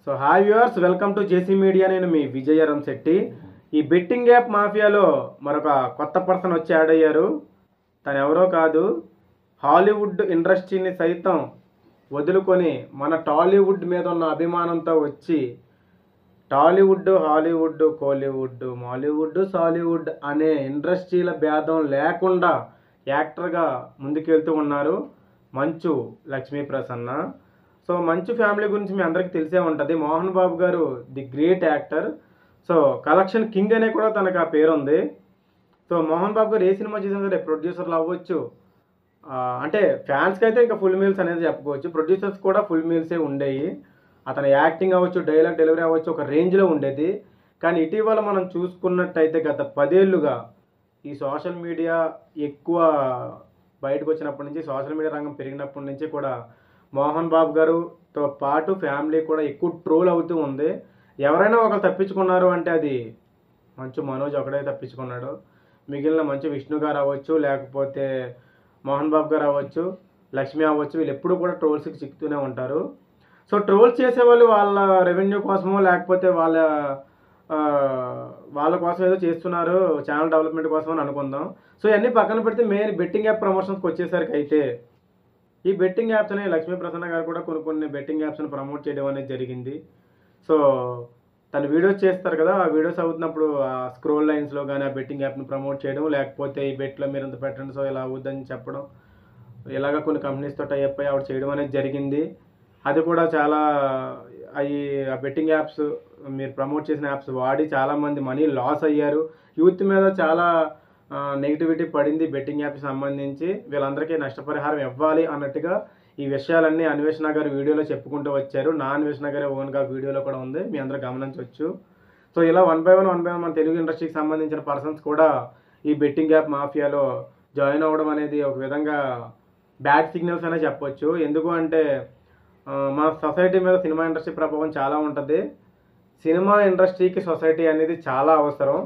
So hi viewers, welcome to JC media. నేను మీ విజయరం శెట్టి. ఈ betting app మాఫియాలో మరొక కొత్త పర్సన్ వచ్చి యాడ్ అయ్యారు. తను ఎవరో కాదు, హాలీవుడ్ ఇండస్ట్రీని సైతం వదులుకొని మన టాలీవుడ్ మీద ఉన్న అభిమానంతో వచ్చి టాలీవుడ్, హాలీవుడ్, కోలీవుడ్, మాలీవుడ్, సాలీవుడ్ అనే ఇండస్ట్రీల భేదం లేకుండా యాక్టర్గా ముందుకెళ్తూ ఉన్నారు మంచు లక్ష్మీ ప్రసన్న. సో మంచు ఫ్యామిలీ గురించి మీ అందరికీ తెలిసే ఉంటుంది. మోహన్ బాబు గారు the great actor. So collection king అనే కూడా తనకు ఆ పేరు ఉంది. సో మోహన్ బాబు గారు ఏ సినిమా చేసినా సరే ప్రొడ్యూసర్లు అవ్వచ్చు, అంటే ఫ్యాన్స్కి అయితే ఇంకా ఫుల్ మీల్స్ అనేది చెప్పుకోవచ్చు. ప్రొడ్యూసర్స్ కూడా ఫుల్ మీల్సే ఉండేవి. అతని యాక్టింగ్ అవ్వచ్చు, డైలాగ్ డెలివరీ అవ్వచ్చు, ఒక రేంజ్లో ఉండేది. కానీ ఇటీవల మనం చూసుకున్నట్టయితే గత 10 ఏళ్ళుగా ఈ సోషల్ మీడియా ఎక్కువ బయటకు వచ్చినప్పటి నుంచి, సోషల్ మీడియా రంగం పెరిగినప్పటి నుంచి కూడా మోహన్ బాబు గారుతో పాటు ఫ్యామిలీ కూడా ఎక్కువ ట్రోల్ అవుతూ ఉంది. ఎవరైనా ఒకరు తప్పించుకున్నారు అంటే అది మంచు మనోజ్ ఒకడే తప్పించుకున్నాడు. మిగిలిన మంచు విష్ణు గారు అవ్వచ్చు, లేకపోతే మోహన్ బాబు గారు అవ్వచ్చు, లక్ష్మి అవ్వచ్చు, వీళ్ళు ఎప్పుడు కూడా ట్రోల్స్కి చిక్కుతూనే ఉంటారు. సో ట్రోల్స్ చేసేవాళ్ళు వాళ్ళ రెవెన్యూ కోసమో లేకపోతే వాళ్ళ కోసం ఏదో చేస్తున్నారు, ఛానల్ డెవలప్మెంట్ కోసం అని అనుకుందాం. సో ఇవన్నీ పక్కన పెడితే మెయిన్ బెట్టింగ్ యాప్ ప్రమోషన్స్కి వచ్చేసరికి అయితే ఈ బెట్టింగ్ యాప్స్ని లక్ష్మీ ప్రసన్న గారు కూడా కొన్ని బెట్టింగ్ యాప్స్ని ప్రమోట్ చేయడం అనేది జరిగింది. సో తను వీడియోస్ చేస్తారు కదా, ఆ వీడియోస్ అవుతున్నప్పుడు ఆ స్క్రోల్ లైన్స్లో కానీ ఆ బెట్టింగ్ యాప్ని ప్రమోట్ చేయడం, లేకపోతే ఈ బెట్లో మీరు ఇంత పెట్టండి సో ఇలా అవుద్దని చెప్పడం, ఇలాగ కొన్ని కంపెనీస్తో టైప్ అయ్యి ఆవిడ చేయడం అనేది జరిగింది. అది కూడా చాలా ఆ బెట్టింగ్ యాప్స్, మీరు ప్రమోట్ చేసిన యాప్స్ వాడి చాలామంది మనీ లాస్ అయ్యారు. యూత్ మీద చాలా నెగిటివిటీ పడింది బెట్టింగ్ యాప్కి సంబంధించి. వీళ్ళందరికీ నష్టపరిహారం ఇవ్వాలి అన్నట్టుగా ఈ విషయాలన్నీ అన్వేషణ గారు వీడియోలో చెప్పుకుంటూ వచ్చారు. నా అన్వేషణ గారి ఓన్గా వీడియోలో కూడా ఉంది, మీ అందరూ గమనించవచ్చు. సో ఇలా వన్ బై వన్ మన తెలుగు ఇండస్ట్రీకి సంబంధించిన పర్సన్స్ కూడా ఈ బెట్టింగ్ యాప్ మాఫియాలో జాయిన్ అవ్వడం అనేది ఒక విధంగా బ్యాడ్ సిగ్నల్స్ అనే చెప్పొచ్చు. ఎందుకు అంటే మన సొసైటీ మీద సినిమా ఇండస్ట్రీ ప్రభావం చాలా ఉంటుంది. సినిమా ఇండస్ట్రీకి సొసైటీ అనేది చాలా అవసరం.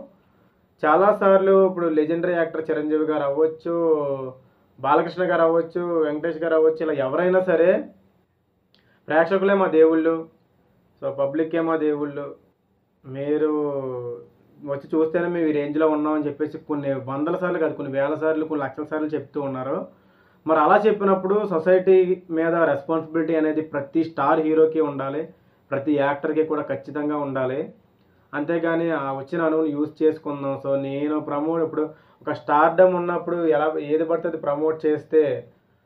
చాలాసార్లు ఇప్పుడు లెజెండరీ యాక్టర్ చిరంజీవి గారు అవ్వచ్చు, బాలకృష్ణ గారు అవ్వచ్చు, వెంకటేష్ గారు అవ్వచ్చు, ఇలా ఎవరైనా సరే ప్రేక్షకులే మా దేవుళ్ళు, సో పబ్లిక్కే మా దేవుళ్ళు, మీరు వచ్చి చూస్తేనే మేము ఈ రేంజ్లో ఉన్నామని చెప్పేసి కొన్ని వందల సార్లు కాదు, కొన్ని వేల సార్లు, కొన్ని లక్షల సార్లు చెప్తూ ఉన్నారు. మరి అలా చెప్పినప్పుడు సొసైటీ మీద రెస్పాన్సిబిలిటీ అనేది ప్రతి స్టార్ హీరోకి ఉండాలి, ప్రతి యాక్టర్కి కూడా ఖచ్చితంగా ఉండాలి. అంతేగాని ఆ వచ్చిన అనువుని యూజ్ చేసుకుందాం. సో నేను ఇప్పుడు ఒక స్టార్డమ్ ఉన్నప్పుడు ఏది పడుతుంది ప్రమోట్ చేస్తే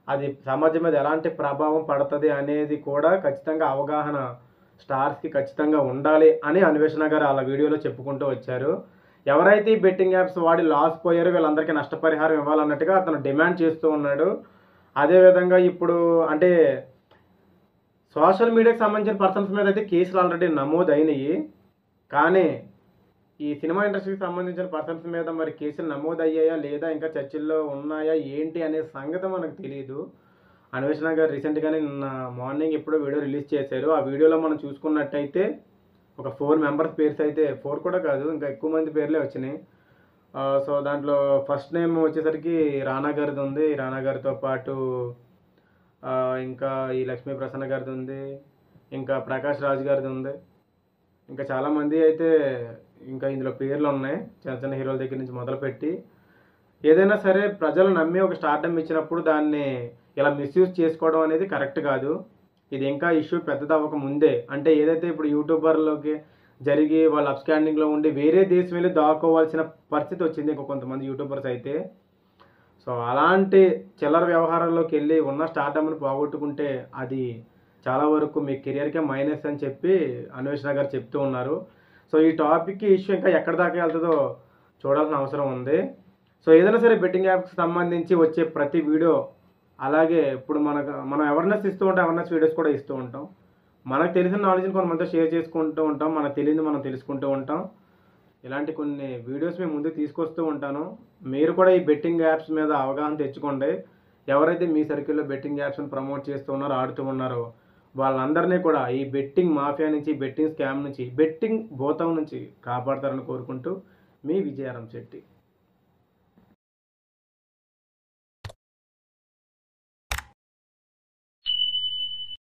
అది సమాజం మీద ఎలాంటి ప్రభావం పడుతుంది అనేది కూడా ఖచ్చితంగా అవగాహన స్టార్స్కి ఖచ్చితంగా ఉండాలి అని అన్వేషణ గారు అలా వీడియోలో చెప్పుకుంటూ వచ్చారు. ఎవరైతే ఈ బెట్టింగ్ యాప్స్ వాడి లాస్ పోయారో వీళ్ళందరికీ నష్టపరిహారం ఇవ్వాలన్నట్టుగా అతను డిమాండ్ చేస్తూ ఉన్నాడు. అదేవిధంగా ఇప్పుడు అంటే సోషల్ మీడియాకి సంబంధించిన పర్సన్స్ మీద అయితే కేసులు ఆల్రెడీ నమోదైనవి. కానీ ఈ సినిమా ఇండస్ట్రీకి సంబంధించిన పర్సన్స్ మీద మరి కేసులు నమోదయ్యాయా లేదా, ఇంకా చర్చల్లో ఉన్నాయా ఏంటి అనే సంగతి మనకు తెలియదు. అన్వేషణ గారు రీసెంట్గానే నిన్న మార్నింగ్ ఎప్పుడో వీడియో రిలీజ్ చేశారు. ఆ వీడియోలో మనం చూసుకున్నట్టయితే ఒక 4 మెంబర్స్ పేర్స్ అయితే, 4 కూడా కాదు ఇంకా ఎక్కువ మంది పేర్లే వచ్చినాయి. సో దాంట్లో ఫస్ట్ నేమ్ వచ్చేసరికి రానా గారిది ఉంది, రానా గారితో పాటు ఇంకా ఈ లక్ష్మీ ప్రసన్న గారిది ఉంది, ఇంకా ప్రకాష్ రాజ్ గారిది ఉంది, ఇంకా చాలామంది అయితే ఇంకా ఇందులో పేర్లు ఉన్నాయి, చిన్న చిన్న హీరోల దగ్గర నుంచి మొదలుపెట్టి. ఏదైనా సరే ప్రజలు నమ్మి ఒక స్టార్డమ్ ఇచ్చినప్పుడు దాన్ని ఇలా మిస్యూజ్ చేసుకోవడం అనేది కరెక్ట్ కాదు. ఇది ఇంకా ఇష్యూ పెద్దదవ్వక ముందే, అంటే ఏదైతే ఇప్పుడు యూట్యూబర్లోకి జరిగి వాళ్ళు అప్స్టాండింగ్లో ఉండి వేరే దేశం వెళ్ళి దాక్కోవాల్సిన పరిస్థితి వచ్చింది ఇంకా కొంతమంది యూట్యూబర్స్ అయితే. సో అలాంటి చిల్లర వ్యవహారాల్లోకి వెళ్ళి ఉన్న స్టార్డమ్ని పోగొట్టుకుంటే అది చాలా వరకు మీ కెరియర్కే మైనస్ అని చెప్పి అన్వేషణ గారు చెప్తూ ఉన్నారు. సో ఈ టాపిక్ ఇష్యూ ఇంకా ఎక్కడి దాకా వెళ్తుందో చూడాల్సిన అవసరం ఉంది. సో ఏదైనా సరే బెట్టింగ్ యాప్కి సంబంధించి వచ్చే ప్రతి వీడియో, అలాగే ఇప్పుడు మనం అవేర్నెస్ ఇస్తూ ఉంటాం, అవేర్నెస్ వీడియోస్ కూడా ఇస్తూ ఉంటాం. మనకు తెలిసిన నాలెడ్జ్ని కొంతమందితో షేర్ చేసుకుంటూ ఉంటాం, మనకు తెలియదు మనం తెలుసుకుంటూ ఉంటాం. ఇలాంటి కొన్ని వీడియోస్ మేము ముందుకు తీసుకొస్తూ ఉంటాను. మీరు కూడా ఈ బెట్టింగ్ యాప్స్ మీద అవగాహన తెచ్చుకోండి. ఎవరైతే మీ సర్కిల్లో బెట్టింగ్ యాప్స్ని ప్రమోట్ చేస్తూ ఉన్నారో, ఆడుతూ ఉన్నారో వాళ్ళందరినీ కూడా ఈ బెట్టింగ్ మాఫియా నుంచి, బెట్టింగ్ స్కామ్ నుంచి, బెట్టింగ్ భూతం నుంచి కాపాడతారని కోరుకుంటూ మీ విజయరం శెట్టి.